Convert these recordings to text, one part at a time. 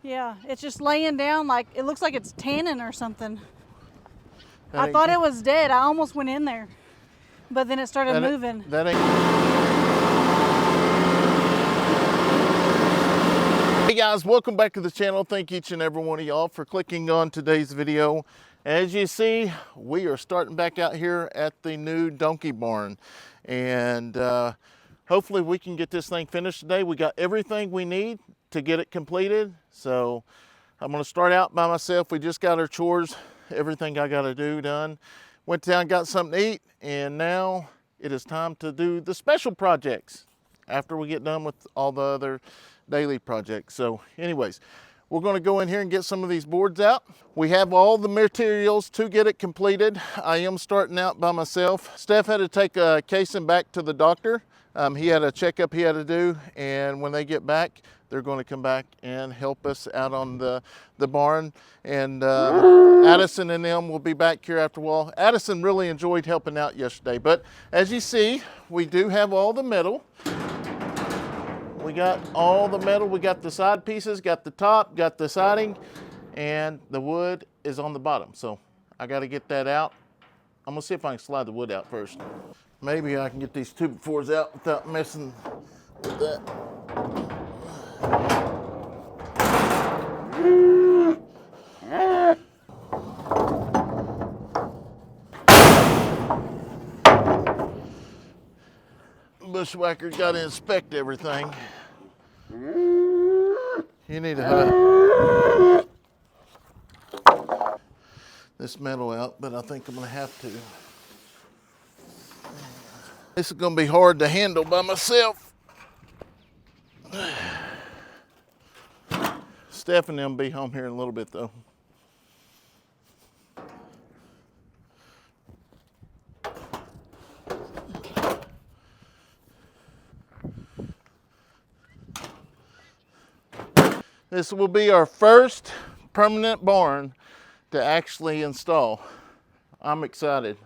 Yeah, it's just laying down like, it looks like it's tanning or something. I thought it was dead. I almost went in there, but then it started moving. That ain't. Hey guys, welcome back to the channel. Thank each and every one of y'all for clicking on today's video. As you see, we are starting back out here at the new donkey barn, and hopefully we can get this thing finished today. We got everything we need to get it completed, so I'm going to start out by myself. We just got our chores, everything I got to do done. Went down, got something to eat, and now it is time to do the special projects after we get done with all the other daily projects. So anyways, we're going to go in here and get some of these boards out. We have all the materials to get it completed. I am starting out by myself. Steph had to take Kayson back to the doctor. He had a checkup he had to do, and when they get back, they're going to come back and help us out on the barn. And Addison and them will be back here after a while. Addison really enjoyed helping out yesterday, but as you see, we do have all the metal. We got all the metal. We got the side pieces, got the top, got the siding, and the wood is on the bottom. So I got to get that out. I'm gonna see if I can slide the wood out first. Maybe I can get these 2x4s out without messing with that. Bushwhacker's got to inspect everything. You need to this metal out, but I think I'm going to have to. This is going to be hard to handle by myself. Steph and them will be home here in a little bit though. This will be our first permanent barn to actually install. I'm excited.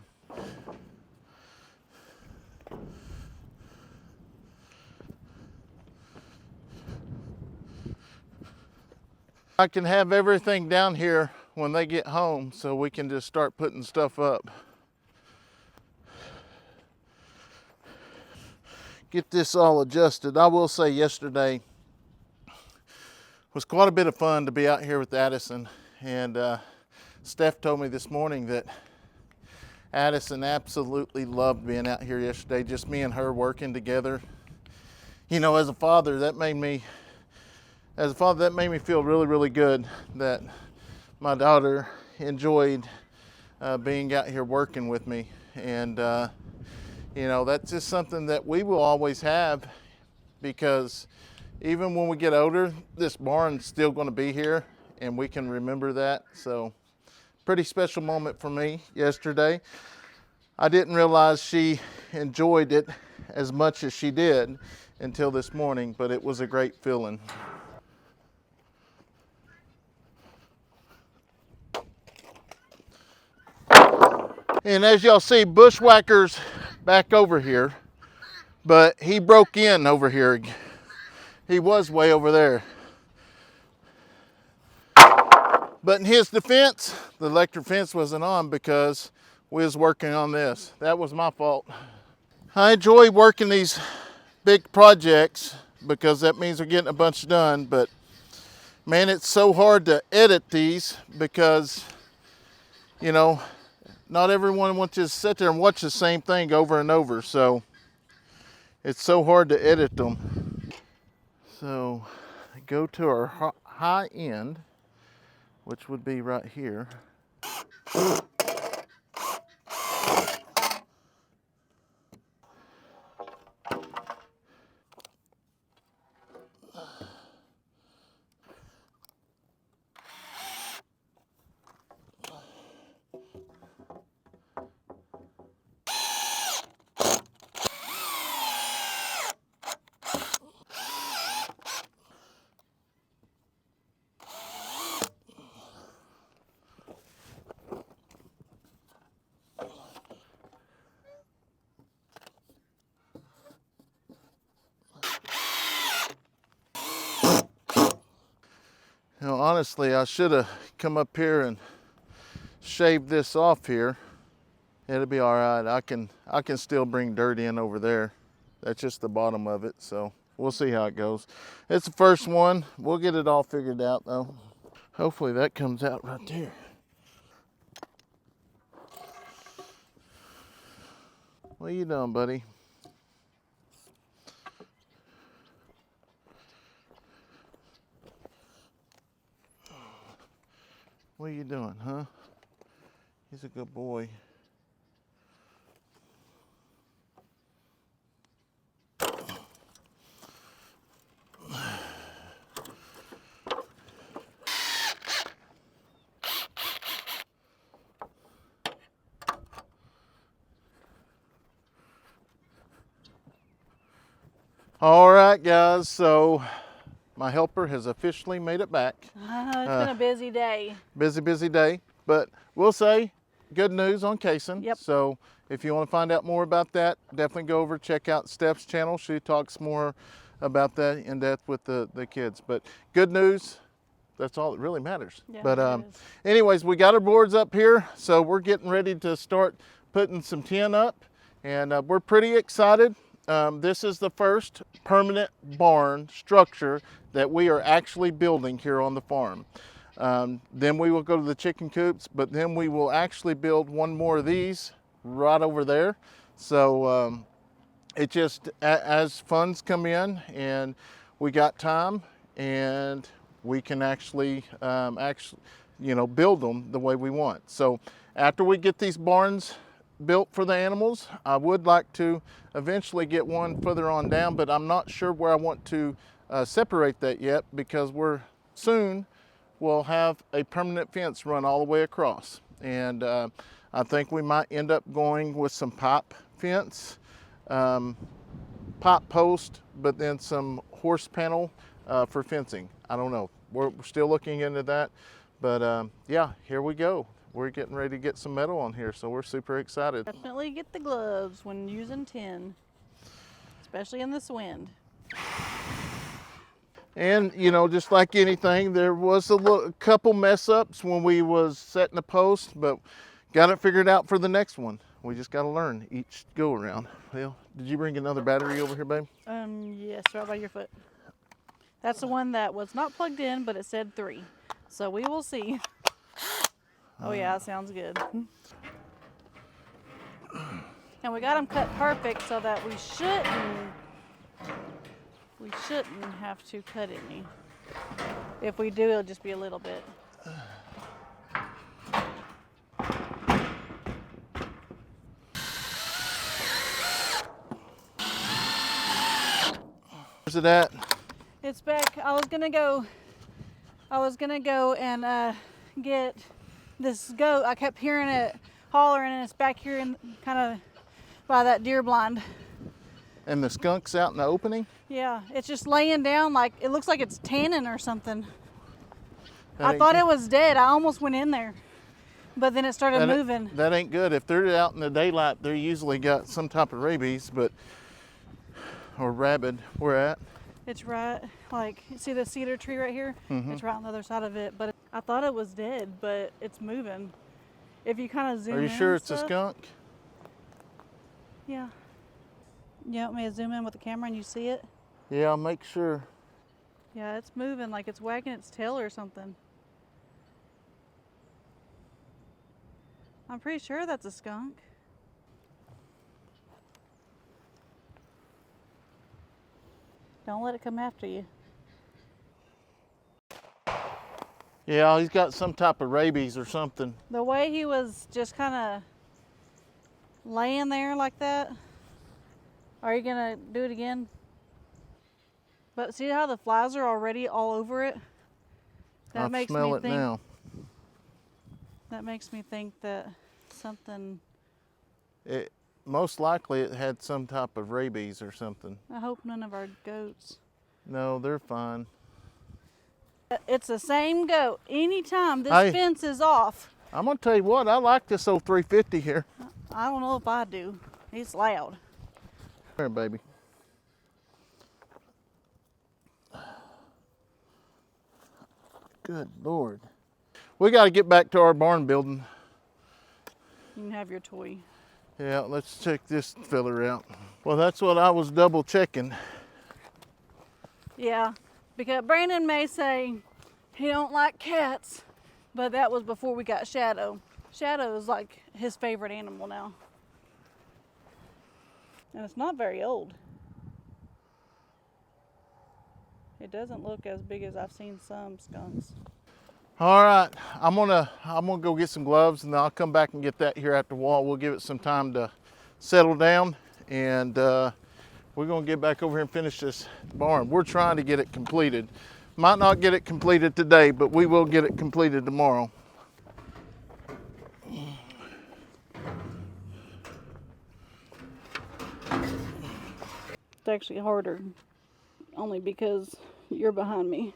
I can have everything down here when they get home, so we can just start putting stuff up. Get this all adjusted. I will say yesterday was quite a bit of fun to be out here with Addison, and Steph told me this morning that Addison absolutely loved being out here yesterday, just me and her working together. You know, as a father, that made me feel really, really good that my daughter enjoyed being out here working with me. And you know, that's just something that we will always have, because even when we get older, this barn's still going to be here, and we can remember that. So pretty special moment for me yesterday. I didn't realize she enjoyed it as much as she did until this morning, but it was a great feeling. And as y'all see, Bushwhacker's back over here, but he broke in over here. He was way over there. But in his defense, the electric fence wasn't on because we was working on this. That was my fault. I enjoy working these big projects because that means we're getting a bunch done, but man, it's so hard to edit these because, you know, not everyone wants to sit there and watch the same thing over and over, so it's so hard to edit them. So go to our high end, which would be right here. You know, honestly, I should have come up here and shaved this off here. It'll be all right. I can still bring dirt in over there. That's just the bottom of it, so we'll see how it goes. It's the first one. We'll get it all figured out though. Hopefully that comes out right there. What are you doing, buddy? What are you doing, huh? He's a good boy. All right, guys, so my helper has officially made it back. It's been a busy day. Busy day, but we'll say good news on Kayson. Yep. So if you want to find out more about that, definitely go over, check out Steph's channel. She talks more about that in depth with the kids. But good news, that's all that really matters. Yeah, but anyways, we got our boards up here, so we're getting ready to start putting some tin up, and we're pretty excited. This is the first permanent barn structure that we are actually building here on the farm. Then we will go to the chicken coops, but then we will actually build one more of these right over there. So it just, as funds come in and we got time, and we can actually, build them the way we want. So after we get these barns built for the animals, I would like to eventually get one further on down, but I'm not sure where I want to separate that yet, because we're soon will have a permanent fence run all the way across. And I think we might end up going with some pipe fence, pipe post, but then some horse panel for fencing. I don't know. We're still looking into that, but yeah, here we go. We're getting ready to get some metal on here, so we're super excited. Definitely get the gloves when using tin, especially in this wind. And you know, just like anything, there was a couple mess ups when we was setting the post, but got it figured out for the next one. We just got to learn each go around. Well, did you bring another battery over here, babe? Yes, right by your foot. That's the one that was not plugged in, but it said 3. So we will see. Oh yeah, sounds good. And we got them cut perfect so that we shouldn't have to cut any. If we do, it'll just be a little bit. Where's it at? It's back. I was gonna go and get this goat. I kept hearing it hollering, and it's back here in kind of by that deer blind. And the skunk's out in the opening? Yeah, it's just laying down like, it looks like it's tanning or something. That I thought it was dead. I almost went in there, but then it started moving. That ain't good. If they're out in the daylight, they're usually got some type of rabies, or rabid. We're at. It's right, like, you see the cedar tree right here? Mm-hmm. It's right on the other side of it, but I thought it was dead, but it's moving. If you kind of zoom in. Are you sure it's a skunk? Yeah. You want me to zoom in with the camera and you see it? Yeah, I'll make sure. Yeah, it's moving like it's wagging its tail or something. I'm pretty sure that's a skunk. Don't let it come after you. Yeah, he's got some type of rabies or something. The way he was just kind of laying there like that. Are you gonna do it again? But see how the flies are already all over it? I smell it now. That makes me think that something. Most likely it had some type of rabies or something. I hope none of our goats. No, they're fine. It's the same goat. Anytime this fence is off. I'm gonna tell you what, I like this old 350 here. I don't know if I do. He's loud. Here, baby. Good Lord. We got to get back to our barn building. You can have your toy. Yeah, let's check this filler out. Well, that's what I was double checking. Yeah, because Brandon may say he don't like cats, but that was before we got Shadow. Shadow is like his favorite animal now. And it's not very old. It doesn't look as big as I've seen some skunks. All right, I'm gonna go get some gloves, and then I'll come back and get that here at the wall. We'll give it some time to settle down, and we're gonna get back over here and finish this barn. We're trying to get it completed. Might not get it completed today, but we will get it completed tomorrow. It's actually harder, only because you're behind me.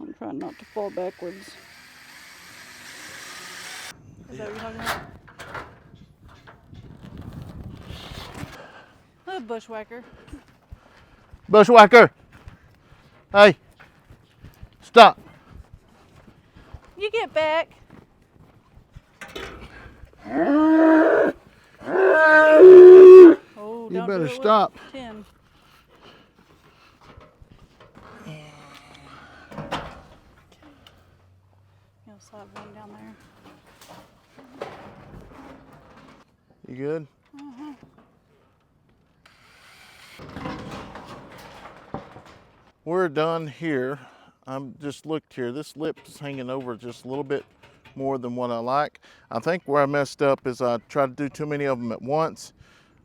I'm trying not to fall backwards. Is that what you're talking about? Oh, bushwhacker. Bushwhacker! Hey, stop. You get back. Oh, You don't better do it with stop. Tim. You'll slide one down there. You good? Uh-huh. We're done here. I'm just looked here. This lip is hanging over just a little bit more than what I like. I think where I messed up is I tried to do too many of them at once.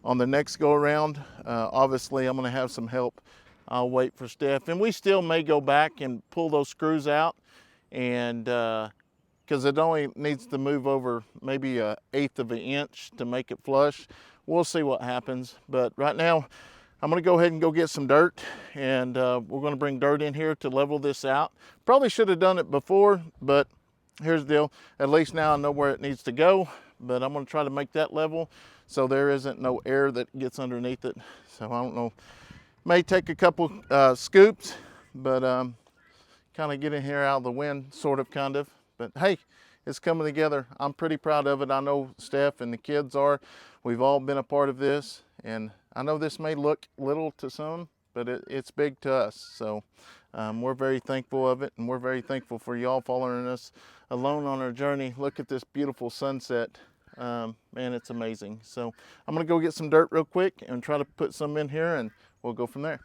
On the next go around, obviously I'm gonna have some help. I'll wait for Steph, and we still may go back and pull those screws out, and because it only needs to move over maybe 1/8 of an inch to make it flush. We'll see what happens, but right now I'm gonna go ahead and go get some dirt, and we're gonna bring dirt in here to level this out. Probably should have done it before, but here's the deal. At least now I know where it needs to go, but I'm gonna try to make that level so there isn't no air that gets underneath it. So I don't know, may take a couple scoops, but kind of get in here out of the wind, sort of, kind of. But hey, it's coming together. I'm pretty proud of it. I know Steph and the kids are. We've all been a part of this, and I know this may look little to some, but it's big to us. So we're very thankful of it, and we're very thankful for y'all following us along on our journey. Look at this beautiful sunset. Man, it's amazing. So I'm gonna go get some dirt real quick and try to put some in here, and we'll go from there.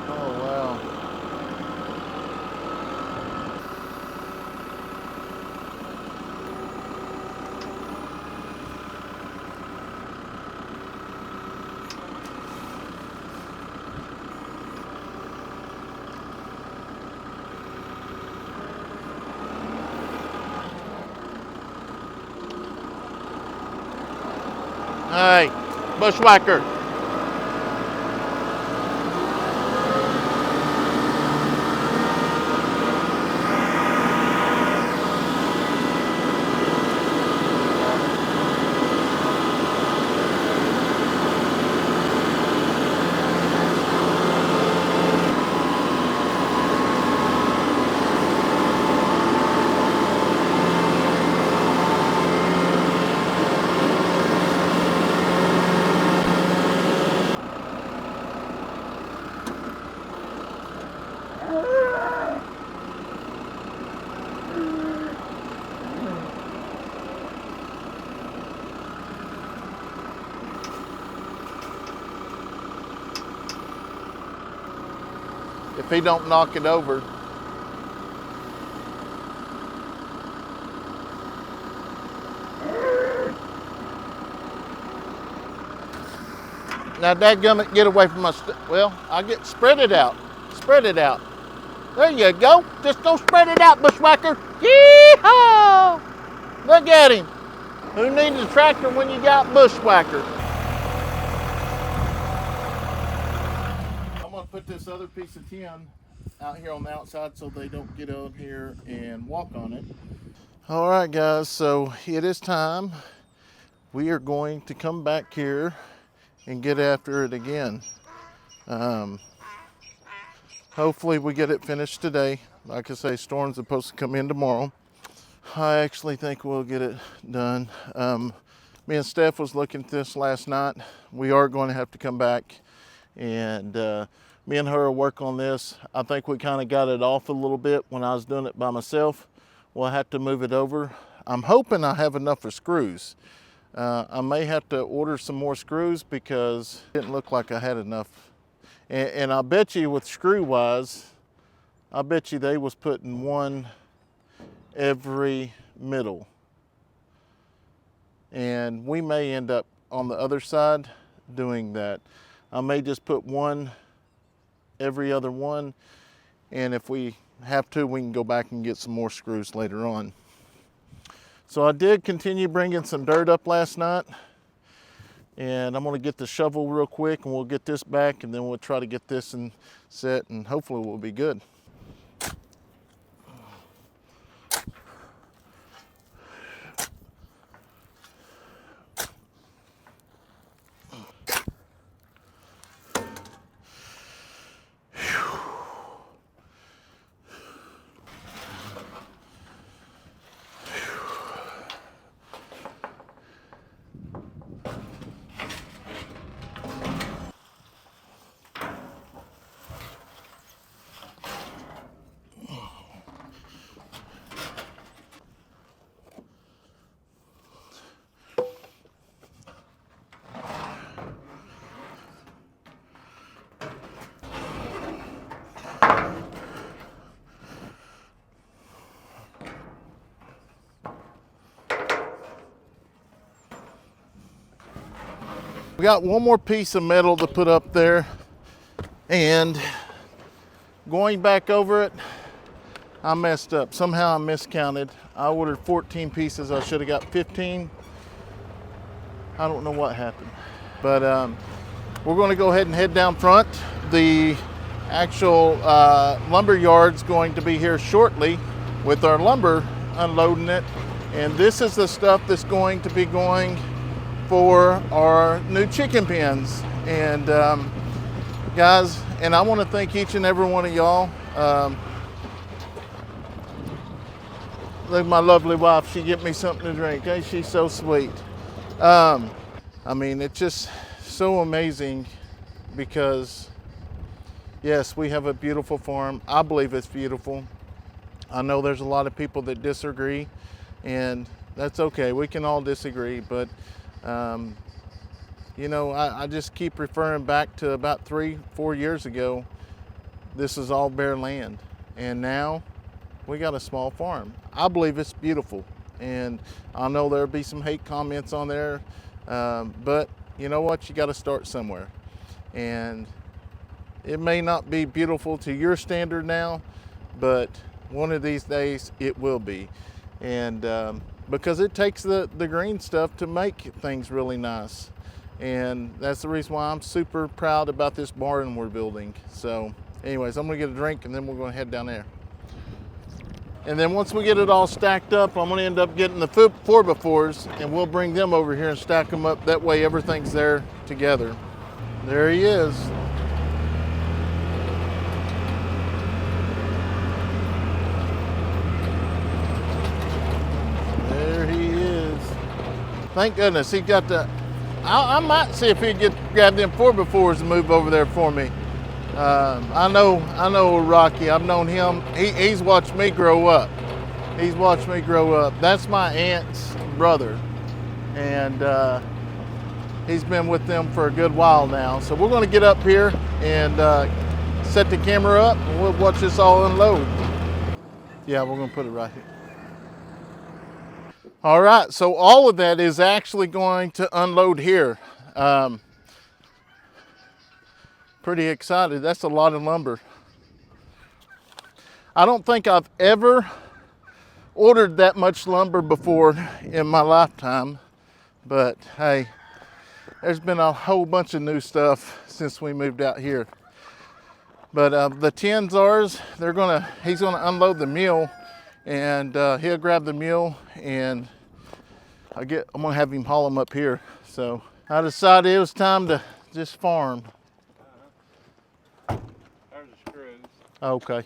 Oh, wow. Hey, bushwhacker. If he don't knock it over. Now, dadgummit, get away from my, well, I'll spread it out. Spread it out. There you go. Just go spread it out, bushwhacker. Yee-haw! Look at him. Who needs a tractor when you got bushwhacker? I'm gonna put this other piece of tin out here on the outside so they don't get out here and walk on it. All right, guys, so it is time. We are going to come back here and get after it again. Hopefully we get it finished today. Like I say, storm's supposed to come in tomorrow. I actually think we'll get it done. Me and Steph was looking at this last night. We are going to have to come back and me and her will work on this. I think we kind of got it off a little bit when I was doing it by myself. We'll have to move it over. I'm hoping I have enough for screws. I may have to order some more screws because it didn't look like I had enough. And I bet you with screw wise, I bet you they was putting one every middle. And we may end up on the other side doing that. I may just put one every other one. And if we have to, we can go back and get some more screws later on. So I did continue bringing some dirt up last night, and I'm gonna get the shovel real quick and we'll get this back, and then we'll try to get this and set, and hopefully we'll be good. We got one more piece of metal to put up there, and going back over it, I messed up. Somehow I miscounted. I ordered 14 pieces. I should have got 15. I don't know what happened, but we're going to go ahead and head down front. The actual lumber yard's going to be here shortly with our lumber, unloading it, and this is the stuff that's going to be going for our new chicken pens. And guys, and I want to thank each and every one of y'all. Look at my lovely wife, she get me something to drink. Ain't she so sweet? I mean, it's just so amazing because yes, we have a beautiful farm. I believe it's beautiful. I know there's a lot of people that disagree, and that's okay. We can all disagree, but you know, I just keep referring back to about 3-4 years ago. This is all bare land, and now we got a small farm. I believe it's beautiful, and I know there'll be some hate comments on there, but you know what? You got to start somewhere, and it may not be beautiful to your standard now, but one of these days it will be. And because it takes the green stuff to make things really nice. And that's the reason why I'm super proud about this barn we're building. So anyways, I'm gonna get a drink and then we're gonna head down there. And then once we get it all stacked up, I'm gonna end up getting the 4x4s and we'll bring them over here and stack them up. That way everything's there together. There he is. Thank goodness he got the. I might see if he could grab them 4x4s and move over there for me. I know Rocky. I've known him. He's watched me grow up. He's watched me grow up. That's my aunt's brother, and he's been with them for a good while now. So we're going to get up here and set the camera up, and we'll watch this all unload. Yeah, we're going to put it right here. All right, so all of that is actually going to unload here. Pretty excited. That's a lot of lumber. I don't think I've ever ordered that much lumber before in my lifetime, but hey, there's been a whole bunch of new stuff since we moved out here. But the 10s, he's gonna unload the mule, and he'll grab the mule, and I'm gonna have him haul them up here. So I decided it was time to just farm. There's the screws. Okay.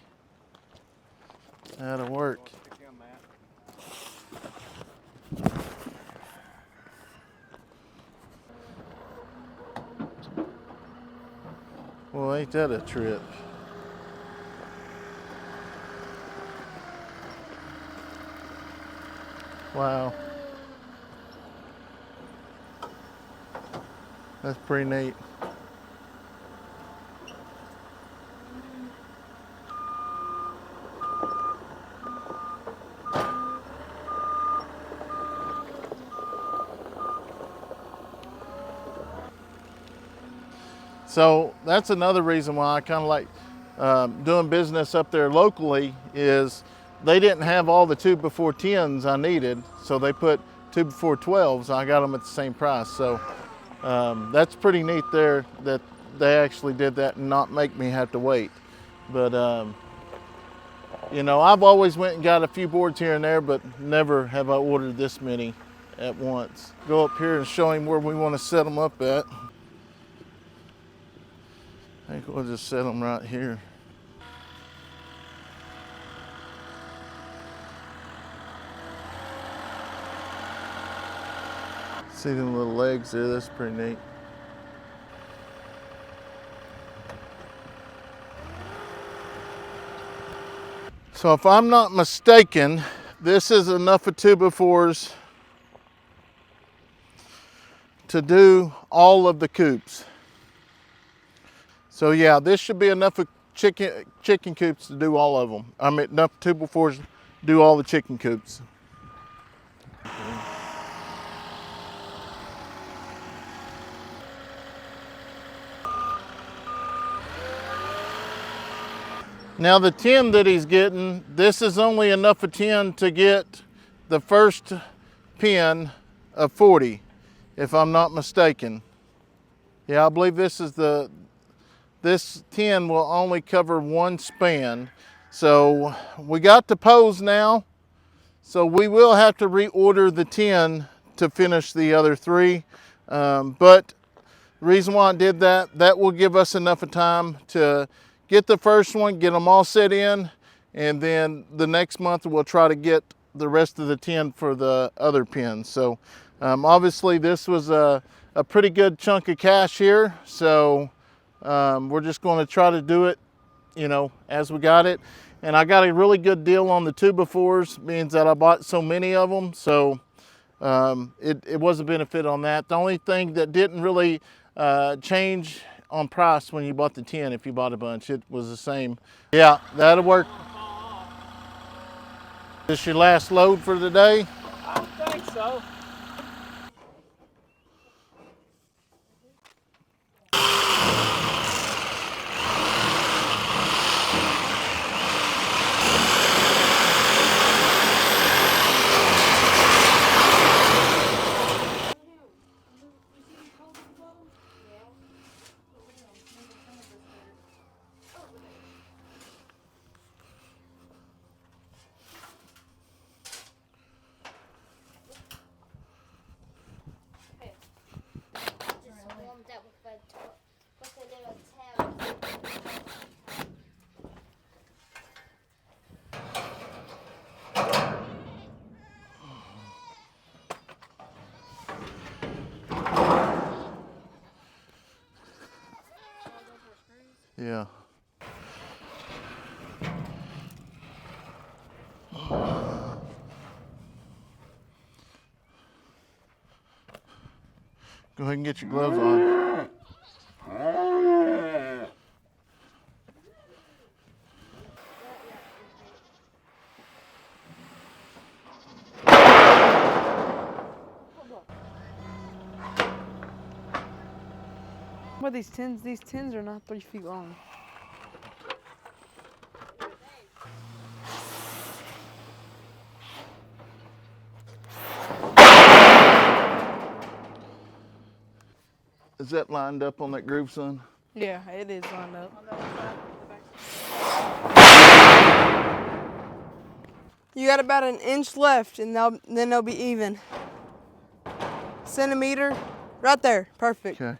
That'll work. Stick in that. Well, ain't that a trip? Wow. That's pretty neat. So that's another reason why I kind of like doing business up there locally is they didn't have all the 2x10s I needed, so they put 2x12s. I got them at the same price. So that's pretty neat there that they actually did that and not make me have to wait. But you know, I've always went and got a few boards here and there, but never have I ordered this many at once. Go up here and show him where we want to set them up at. I think we'll just set them right here. See them little legs there, that's pretty neat. So if I'm not mistaken, this is enough of 2x4s to do all of the coops. So yeah, this should be enough of chicken coops to do all of them. I mean, enough 2x4s to do all the chicken coops. Now the 10 that he's getting, this is only enough of 10 to get the first pin of 40, if I'm not mistaken. Yeah, I believe this 10 will only cover one span. So we got the pose now, so we will have to reorder the 10 to finish the other 3. But the reason why I did that, that will give us enough of time to get the first one, get them all set in, and then the next month we'll try to get the rest of the 10 for the other pins. So obviously this was a pretty good chunk of cash here, so we're just going to try to do it, you know, as we got it. And I got a really good deal on the 2x4s, means that I bought so many of them, so it was a benefit on that. The only thing that didn't really change on price when you bought the 10, if you bought a bunch, it was the same. Yeah, that'll work. Is this your last load for the day? I think so. Yeah. Go ahead and get your gloves on. What these tins are not 3 feet long. Is that lined up on that groove, son? Yeah, it is lined up. You got about an inch left, and then they'll be even. Centimeter, right there, perfect. Okay.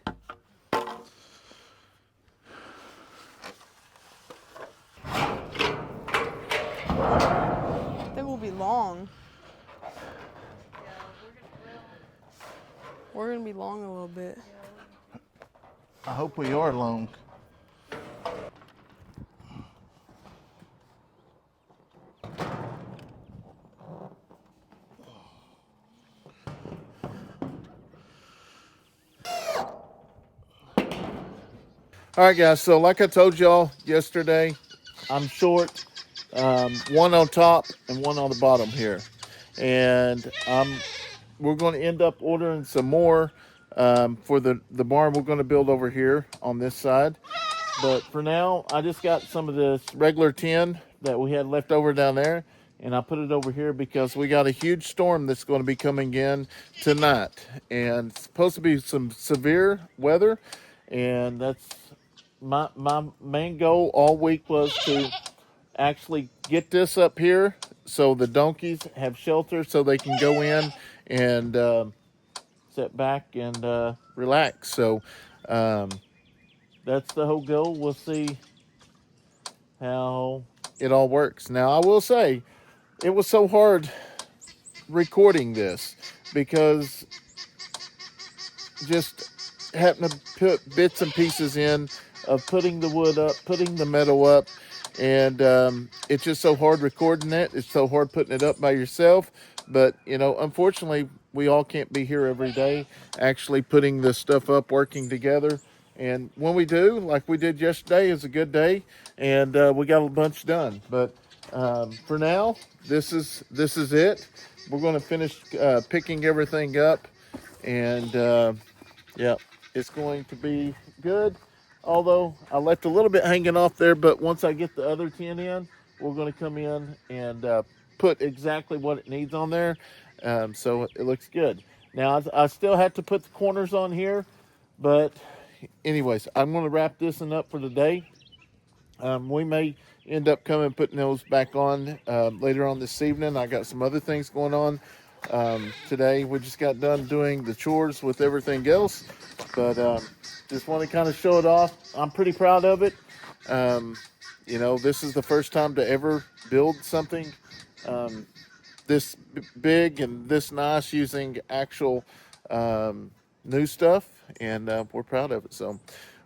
long. We're gonna be long a little bit. I hope we are long. All right, guys, so like I told y'all yesterday, I'm short one on top and one on the bottom here. And we're going to end up ordering some more for the barn we're going to build over here on this side. But for now, I just got some of this regular tin that we had left over down there, and I put it over here because we got a huge storm that's going to be coming in tonight. And it's supposed to be some severe weather, and that's my main goal all week was to actually get this up here so the donkeys have shelter so they can go in and sit back and relax. So that's the whole goal. We'll see how it all works. Now, I will say it was so hard recording this because just having to put bits and pieces in of putting the wood up, putting the metal up, and it's just so hard recording it. It's so hard putting it up by yourself. But, you know, unfortunately, we all can't be here every day actually putting this stuff up, working together. And when we do, like we did yesterday, is a good day, and we got a bunch done. But for now, this is it. We're going to finish picking everything up, and yeah, it's going to be good. Although I left a little bit hanging off there, but once I get the other tin in, we're going to come in and put exactly what it needs on there, so it looks good. Now I still have to put the corners on here, but anyways, I'm going to wrap this one up for today. We may end up coming putting those back on later on this evening. I got some other things going on today. We just got done doing the chores with everything else, but just want to kind of show it off. I'm pretty proud of it. You know, this is the first time to ever build something this big and this nice using actual new stuff, and we're proud of it. So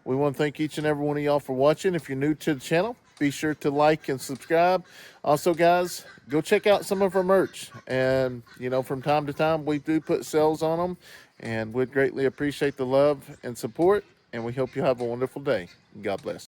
we want to thank each and every one of y'all for watching. If you're new to the channel, be sure to like and subscribe. Also, guys, go check out some of our merch. And, you know, from time to time, we do put sales on them, and we'd greatly appreciate the love and support. And we hope you have a wonderful day. God bless.